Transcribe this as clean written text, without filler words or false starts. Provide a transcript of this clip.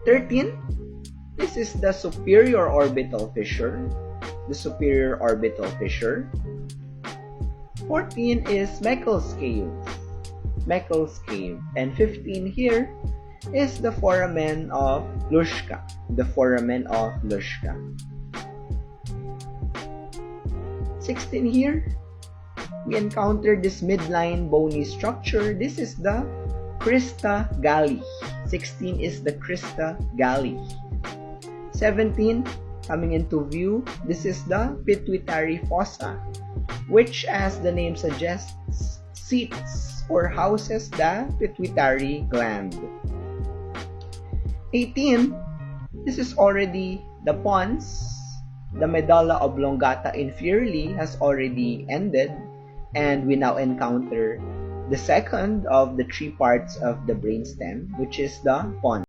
13, this is the superior orbital fissure. The superior orbital fissure. 14 is Meckel's cave. Meckel's cave. And 15 here is the foramen of Glushka. The foramen of Glushka. 16 here, we encounter this midline bony structure. This is the Crista Galli. 16 is the Crista Galli. 17, coming into view, this is the pituitary fossa, which, as the name suggests, seats or houses the pituitary gland. 18, this is already the pons. The medulla oblongata inferiorly has already ended, and we now encounter the second of the three parts of the brainstem, which is the pons.